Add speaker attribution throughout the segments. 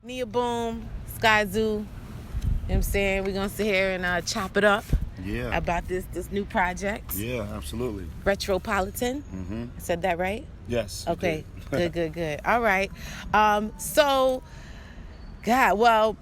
Speaker 1: Nia Boom, Skyzoo, you know what I'm saying? We're going to sit here and chop it up about this new project.
Speaker 2: Yeah, absolutely.
Speaker 1: Retropolitan.
Speaker 2: Mm-hmm.
Speaker 1: I said that right?
Speaker 2: Yes.
Speaker 1: Okay, good. All right. So, God, well,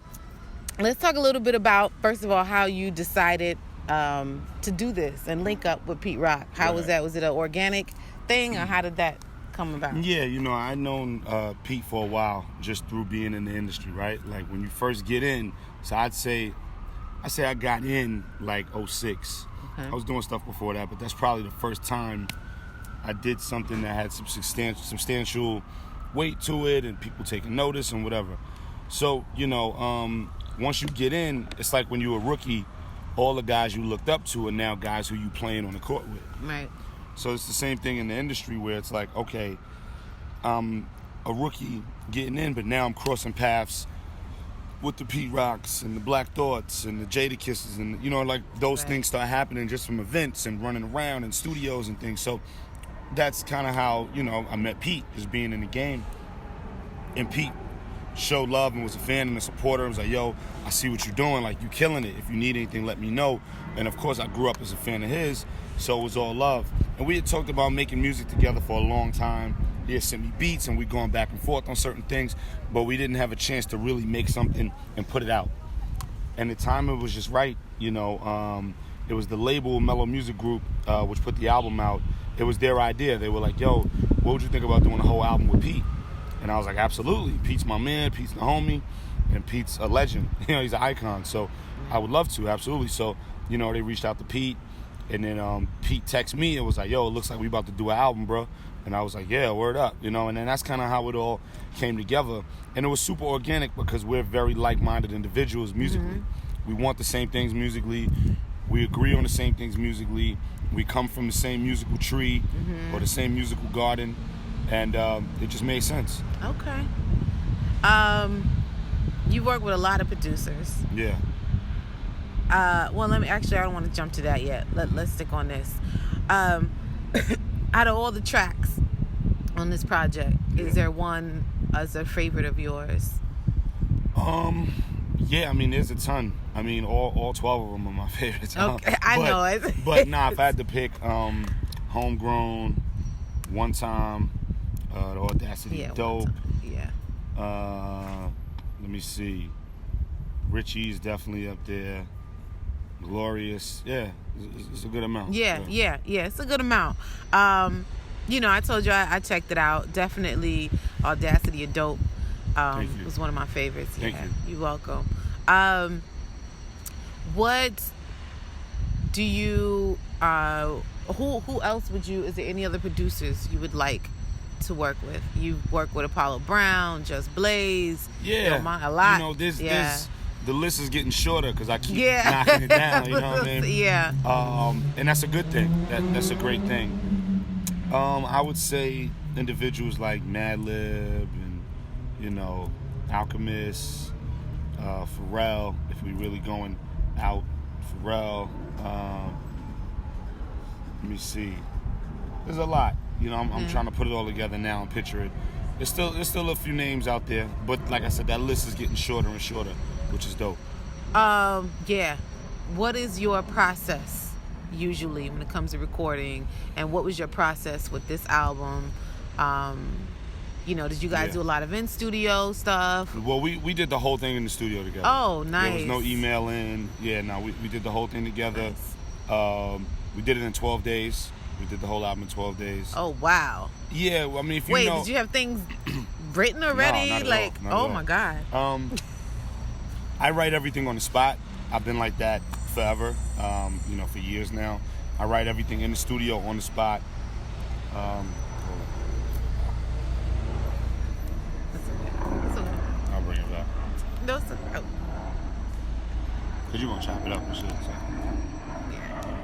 Speaker 1: let's talk a little bit about, first of all, how you decided to do this and link up with Pete Rock. How was that? Was it an organic thing, or how did that come about?
Speaker 2: Yeah, I'd known Pete for a while just through being in the industry, right? Like when you first get in, so I'd say I got in like 06. Okay. I was doing stuff before that, but that's probably the first time I did something that had some substantial weight to it and people taking notice and whatever. So, once you get in, it's like when you were a rookie, all the guys you looked up to are now guys who you playing on the court with.
Speaker 1: Right.
Speaker 2: So it's the same thing in the industry where it's like, okay, I'm a rookie getting in, but now I'm crossing paths with the Pete Rocks and the Black Thoughts and the Jada Kisses and, those things start happening just from events and running around and studios and things. So that's kind of how, I met Pete, just being in the game. And Pete showed love and was a fan and a supporter. I was like, yo, I see what you're doing. Like, you killing it. If you need anything, let me know. And, of course, I grew up as a fan of his, so it was all love. And we had talked about making music together for a long time. He had sent me beats, and we going back and forth on certain things, but we didn't have a chance to really make something and put it out. And the timing was just right, It was the label Mellow Music Group, which put the album out. It was their idea. They were like, yo, what would you think about doing a whole album with Pete? And I was like, absolutely. Pete's my man, Pete's the homie, and Pete's a legend. He's an icon. So I would love to, absolutely. So, they reached out to Pete, and then Pete texted me and was like, yo, it looks like we about to do an album, bro. And I was like, yeah, word up, and then that's kind of how it all came together. And it was super organic because we're very like-minded individuals musically. Mm-hmm. We want the same things musically. We agree on the same things musically. We come from the same musical tree or the same musical garden. And it just made sense.
Speaker 1: Okay. You work with a lot of producers.
Speaker 2: Yeah.
Speaker 1: Well, I don't want to jump to that yet. Let's stick on this. Out of all the tracks on this project, is there one as a favorite of yours?
Speaker 2: Yeah, there's a ton. All 12 of them are my favorites.
Speaker 1: Okay, I know it.
Speaker 2: But if I had to pick Homegrown, One Time, The Audacity, Dope.
Speaker 1: Yeah.
Speaker 2: Let me see. Richie's definitely up there. Glorious. Yeah, it's a good amount.
Speaker 1: Yeah, it's a good amount. I told you I checked it out. Definitely Audacity and Dope was one of my favorites.
Speaker 2: Thank you.
Speaker 1: You're welcome. What do you who else would you, is there any other producers you would like to work with? You work with Apollo Brown, Just Blaze.
Speaker 2: Yeah,
Speaker 1: a lot.
Speaker 2: The list is getting shorter because I keep knocking it down. You know what I mean?
Speaker 1: Yeah.
Speaker 2: And that's a good thing. That's a great thing. I would say individuals like Madlib and Alchemist, Pharrell. If we really going out, Pharrell. Let me see. There's a lot. I'm trying to put it all together now and picture it. There's still a few names out there, but like I said, that list is getting shorter and shorter, which is dope.
Speaker 1: Yeah. What is your process usually when it comes to recording, and what was your process with this album? Did you guys do a lot of in-studio stuff?
Speaker 2: Well, we did the whole thing in the studio together.
Speaker 1: Oh, nice.
Speaker 2: There was no emailing. Yeah, no, we did the whole thing together.
Speaker 1: Nice.
Speaker 2: We did it in 12 days. We did the whole album in 12 days.
Speaker 1: Oh, wow.
Speaker 2: Yeah, if you
Speaker 1: Wait, did you have things written already?
Speaker 2: No, not at all.
Speaker 1: My God.
Speaker 2: I write everything on the spot. I've been like that forever, for years now. I write everything in the studio on the spot. I'll bring it back.
Speaker 1: No, it's okay.
Speaker 2: Because you're going to chop it up and shit. So.
Speaker 1: Yeah.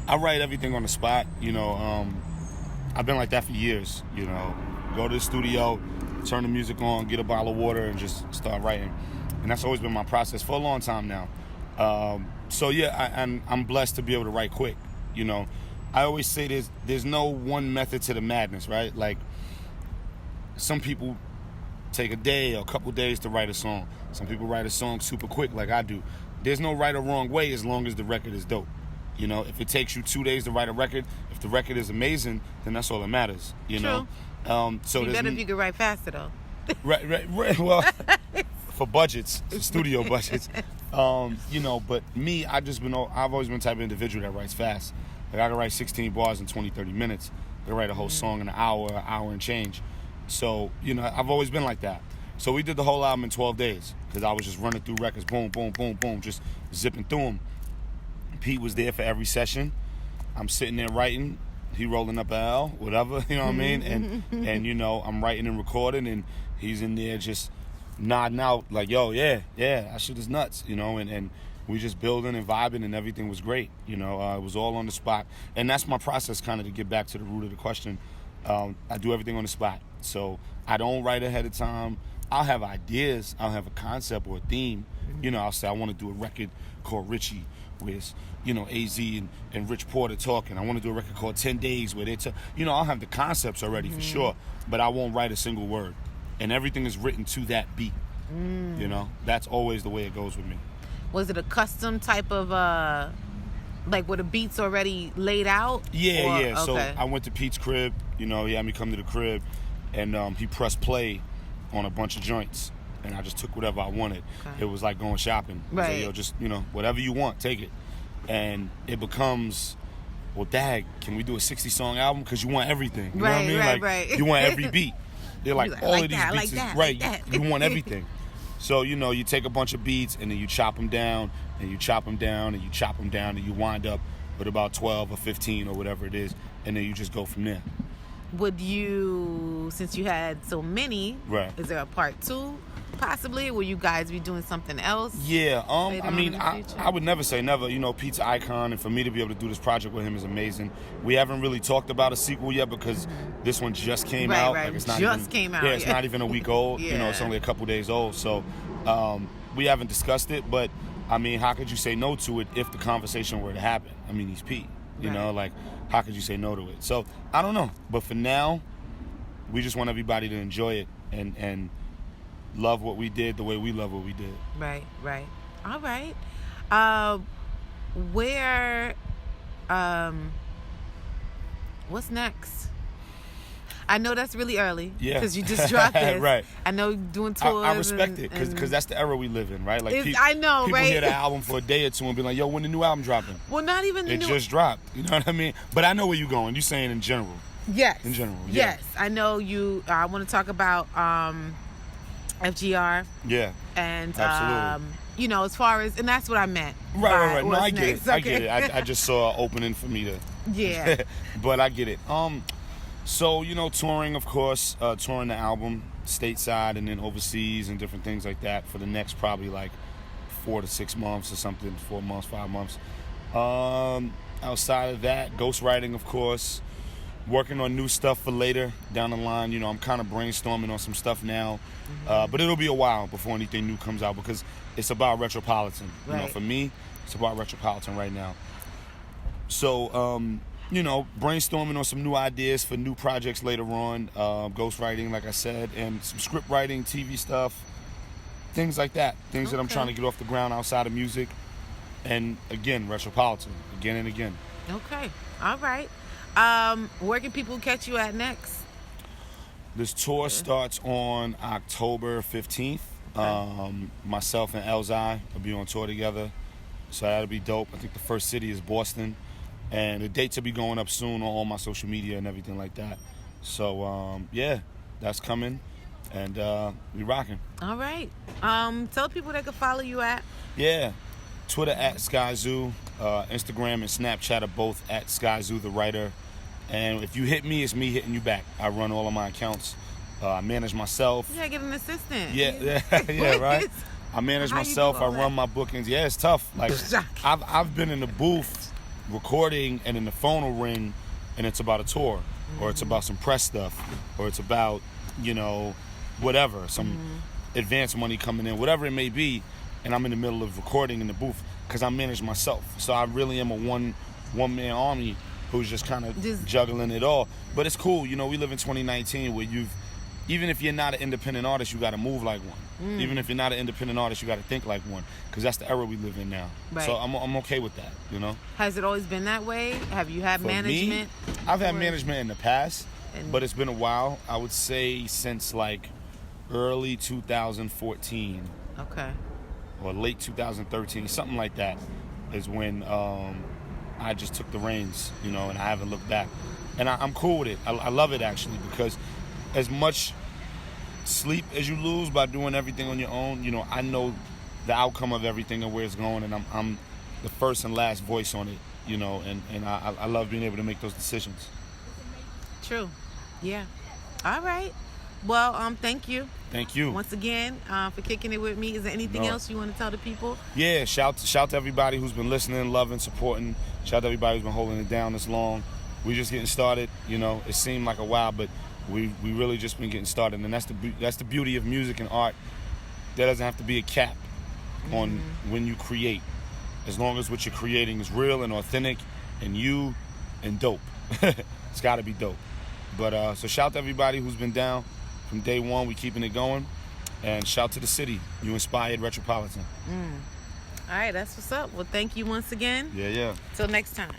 Speaker 2: I write everything on the spot. I've been like that for years. Go to the studio, turn the music on, get a bottle of water, and just start writing. And that's always been my process for a long time now. I'm blessed to be able to write quick. I always say there's no one method to the madness, right? Like, some people take a day or a couple days to write a song. Some people write a song super quick like I do. There's no right or wrong way as long as the record is dope. You know, if it takes you 2 days to write a record, if the record is amazing, then that's all that matters. You
Speaker 1: True.
Speaker 2: know, so
Speaker 1: You better if you could write faster though.
Speaker 2: right. Well, for budgets, studio budgets. You know, but me, I've always been the type of individual that writes fast. Like I can write 16 bars in 20, 30 minutes. I can write a whole song in an hour and change. So, you know, I've always been like that. So we did the whole album in 12 days because I was just running through records, boom, boom, boom, boom, just zipping through them. Pete was there for every session. I'm sitting there writing. He rolling up a L, whatever, you know what I mean? And you know, I'm writing and recording, and he's in there just nodding out like, yo, yeah, that shit is nuts, you know, and we just building and vibing, and everything was great, you know. It was all on the spot. And that's my process, kind of, to get back to the root of the question. I do everything on the spot. So I don't write ahead of time. I'll have ideas. I'll have a concept or a theme. You know, I'll say I want to do a record called Richie, where it's, you know, AZ and Rich Porter talking. I want to do a record called 10 Days where you know, I'll have the concepts already for sure, but I won't write a single word. And everything is written to that beat. You know, that's always the way it goes with me.
Speaker 1: Was it a custom type of, like, were the beats already laid out?
Speaker 2: Yeah, yeah.
Speaker 1: Okay.
Speaker 2: So I went to Pete's crib. You know, he had me come to the crib, and he pressed play on a bunch of joints, and I just took whatever I wanted.
Speaker 1: Okay.
Speaker 2: It was like going shopping.
Speaker 1: Right.
Speaker 2: Like, yo, just, you know, whatever you want, take it. And it becomes, well, dag, can we do a 60-song album? Because you want everything. You know what I mean?
Speaker 1: Right.
Speaker 2: You want every beat. They're like,
Speaker 1: Like
Speaker 2: all
Speaker 1: that,
Speaker 2: of these
Speaker 1: like
Speaker 2: beats
Speaker 1: that,
Speaker 2: is
Speaker 1: like
Speaker 2: right.
Speaker 1: that.
Speaker 2: You want everything. So, you know, you take a bunch of beats, and then you chop them down, and you chop them down, and you chop them down, and you wind up with about 12 or 15 or whatever it is, and then you just go from there.
Speaker 1: Would you, since you had so many,
Speaker 2: Right.
Speaker 1: is there a part 2 possibly? Will you guys be doing something else?
Speaker 2: Yeah,
Speaker 1: later
Speaker 2: I
Speaker 1: on
Speaker 2: mean,
Speaker 1: in the future?
Speaker 2: I would never say never. You know, Pete's an icon, and for me to be able to do this project with him is amazing. We haven't really talked about a sequel yet because this one just came out.
Speaker 1: Right.
Speaker 2: Like, it's not
Speaker 1: Just
Speaker 2: even,
Speaker 1: came out,
Speaker 2: Yeah, it's
Speaker 1: yeah.
Speaker 2: not even a week old. You know, it's
Speaker 1: Yeah.
Speaker 2: only a couple days old. So we haven't discussed it, but I mean, how could you say no to it if the conversation were to happen? I mean, he's Pete. You
Speaker 1: Right.
Speaker 2: know, like, how could you say no to it? So I don't know, but for now, we just want everybody to enjoy it and love what we did the way we love what we did.
Speaker 1: Right. All right. Where, what's next? I know that's really early.
Speaker 2: Yeah.
Speaker 1: Because you just dropped this.
Speaker 2: Right.
Speaker 1: I know you're doing tours.
Speaker 2: I respect it
Speaker 1: and
Speaker 2: because that's the era we live in, right? Like
Speaker 1: I know,
Speaker 2: people
Speaker 1: right?
Speaker 2: hear the album for a day or two and be like, "Yo, when the new album dropping?"
Speaker 1: Well, not even the
Speaker 2: It
Speaker 1: new.
Speaker 2: just dropped. You know what I mean? But I know where you're going. You're saying in general.
Speaker 1: Yes.
Speaker 2: In general, yeah.
Speaker 1: Yes. I know you. I want to talk about FGR
Speaker 2: Yeah.
Speaker 1: and
Speaker 2: Absolutely.
Speaker 1: you know, as far as, and that's what I meant.
Speaker 2: Right. No,
Speaker 1: what's
Speaker 2: I get
Speaker 1: next.
Speaker 2: it. I
Speaker 1: Okay.
Speaker 2: get it. I just saw an opening for me to.
Speaker 1: Yeah.
Speaker 2: But I get it. So, you know, touring, of course, touring the album stateside and then overseas and different things like that for the next probably like 4 to 6 months or something, 4 months, 5 months. Outside of that, ghostwriting, of course, working on new stuff for later down the line. You know, I'm kind of brainstorming on some stuff now, but it'll be a while before anything new comes out because it's about Retropolitan. You know,
Speaker 1: Right.
Speaker 2: for me, it's about Retropolitan right now. So, you know, brainstorming on some new ideas for new projects later on, ghostwriting, like I said, and some script writing, TV stuff, things like that. Things that I'm
Speaker 1: Okay.
Speaker 2: trying to get off the ground outside of music. And again, Retropolitan, again and again.
Speaker 1: Okay. All right. Where can people catch you at next?
Speaker 2: This tour starts on October 15th. Myself and Elzai will be on tour together. So that'll be dope. I think the first city is Boston. And the dates will be going up soon on all my social media and everything like that. So, yeah, that's coming. And we rocking.
Speaker 1: All right. Tell people they can follow you at.
Speaker 2: Yeah. Twitter at Skyzoo. Instagram and Snapchat are both at Skyzoo the writer. And if you hit me, it's me hitting you back. I run all of my accounts. I manage myself.
Speaker 1: You gotta get an assistant.
Speaker 2: Yeah, right. I manage
Speaker 1: How you
Speaker 2: myself.
Speaker 1: do
Speaker 2: I
Speaker 1: all
Speaker 2: run
Speaker 1: that?
Speaker 2: my bookings. Yeah, it's tough. Like I've been in the booth recording, and then the phone will ring, and it's about a tour, or it's about some press stuff, or it's about, you know, whatever, some advance money coming in, whatever it may be, and I'm in the middle of recording in the booth because I manage myself. So I really am a one man army who's just kind of
Speaker 1: Just-
Speaker 2: juggling it all. But it's cool. You know, we live in 2019 where even if you're not an independent artist, you got to move like one. Even if you're not an independent artist, you got to think like one, because that's the era we live in now.
Speaker 1: Right.
Speaker 2: So I'm okay with that, you know.
Speaker 1: Has it always been that way? Have you had
Speaker 2: For
Speaker 1: management?
Speaker 2: me, I've had management in the past,
Speaker 1: And-
Speaker 2: but it's been a while. I would say since like early 2014
Speaker 1: Okay.
Speaker 2: or late 2013, something like that, is when I just took the reins, you know, and I haven't looked back. And I'm cool with it. I love it, actually, because as much sleep as you lose by doing everything on your own, you know, I know the outcome of everything and where it's going, and I'm the first and last voice on it, you know, and I love being able to make those decisions.
Speaker 1: True. Yeah. All right. Well, thank you
Speaker 2: Thank you.
Speaker 1: once again for kicking it with me. Is there anything else you want to tell the people?
Speaker 2: Yeah, shout to everybody who's been listening, loving, supporting. Shout to everybody who's been holding it down this long. We just getting started, you know. It seemed like a while, but we really just been getting started, and that's the beauty of music and art. There doesn't have to be a cap on when you create, as long as what you're creating is real and authentic and you and dope. It's got to be dope. But so shout to everybody who's been down from day one. We keeping it going, and shout to the city. You inspired Retropolitan.
Speaker 1: All right, that's what's up. Well, thank you once again.
Speaker 2: Yeah.
Speaker 1: Till next time.